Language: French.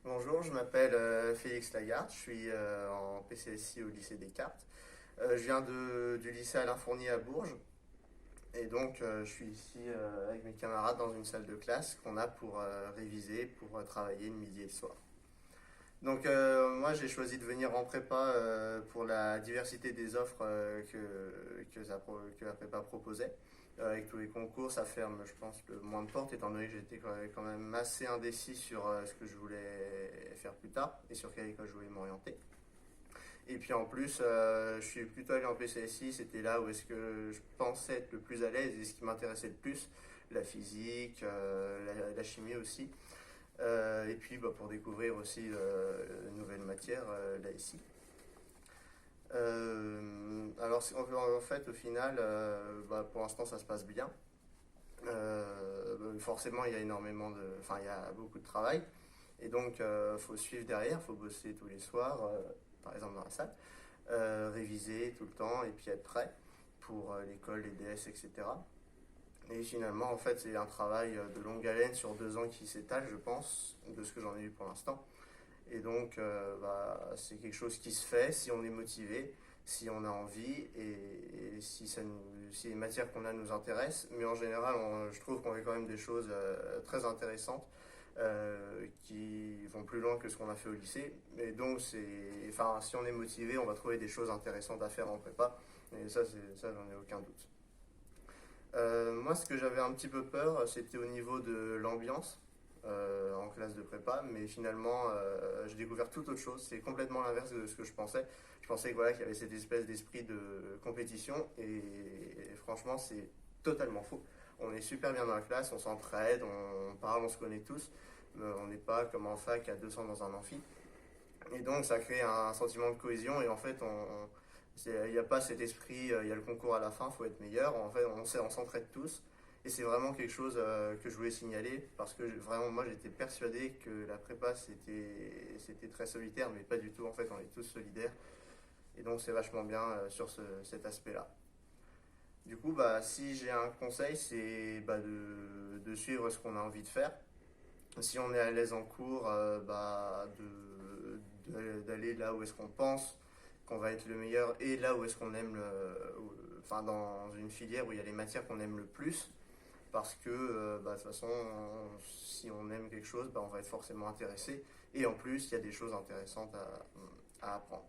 Bonjour, je m'appelle Félix Lagarde, je suis en PCSI au lycée Descartes. Je viens du lycée Alain Fournier à Bourges et donc je suis ici avec mes camarades dans une salle de classe qu'on a pour réviser, pour travailler le midi et le soir. Donc moi j'ai choisi de venir en prépa pour la diversité des offres que la prépa proposait. Avec tous les concours, ça ferme, je pense, le moins de portes, étant donné que j'étais quand même assez indécis sur ce que je voulais faire plus tard et sur quelle école je voulais m'orienter. Et puis en plus, je suis plutôt allé en PCSI, c'était là où est-ce que je pensais être le plus à l'aise et ce qui m'intéressait le plus, la physique, la chimie aussi. Et puis pour découvrir aussi de nouvelles matières là ici. Alors en fait au final, pour l'instant ça se passe bien. Forcément il y a enfin il y a beaucoup de travail et donc faut suivre derrière, faut bosser tous les soirs, par exemple dans la salle, réviser tout le temps et puis être prêt pour l'école, les DS, etc. Et finalement, en fait, c'est un travail de longue haleine sur 2 ans qui s'étale, je pense, de ce que j'en ai eu pour l'instant. Et donc, c'est quelque chose qui se fait si on est motivé, si on a envie et si les matières qu'on a nous intéressent. Mais en général, je trouve qu'on fait quand même des choses très intéressantes qui vont plus loin que ce qu'on a fait au lycée. Et donc, si on est motivé, on va trouver des choses intéressantes à faire en prépa. Et ça, j'en ai aucun doute. Moi, ce que j'avais un petit peu peur, c'était au niveau de l'ambiance en classe de prépa, mais finalement, j'ai découvert toute autre chose. C'est complètement l'inverse de ce que je pensais. Je pensais que, voilà, qu'il y avait cette espèce d'esprit de compétition, et franchement, c'est totalement faux. On est super bien dans la classe, on s'entraide, on parle, on se connaît tous. On n'est pas comme en fac à 200 dans un amphi. Et donc, ça crée un sentiment de cohésion, et en fait, il n'y a pas cet esprit, il y a le concours à la fin, il faut être meilleur. En fait, on s'entraide tous. Et c'est vraiment quelque chose que je voulais signaler parce que vraiment, moi, j'étais persuadé que la prépa, c'était très solitaire, mais pas du tout. En fait, on est tous solidaires. Et donc, c'est vachement bien sur cet aspect-là. Du coup, si j'ai un conseil, c'est de suivre ce qu'on a envie de faire. Si on est à l'aise en cours, d'aller là où est-ce qu'on pense qu'on va être le meilleur et là où est-ce qu'on aime enfin dans une filière où il y a les matières qu'on aime le plus parce que de toute façon si on aime quelque chose on va être forcément intéressé et en plus il y a des choses intéressantes à apprendre.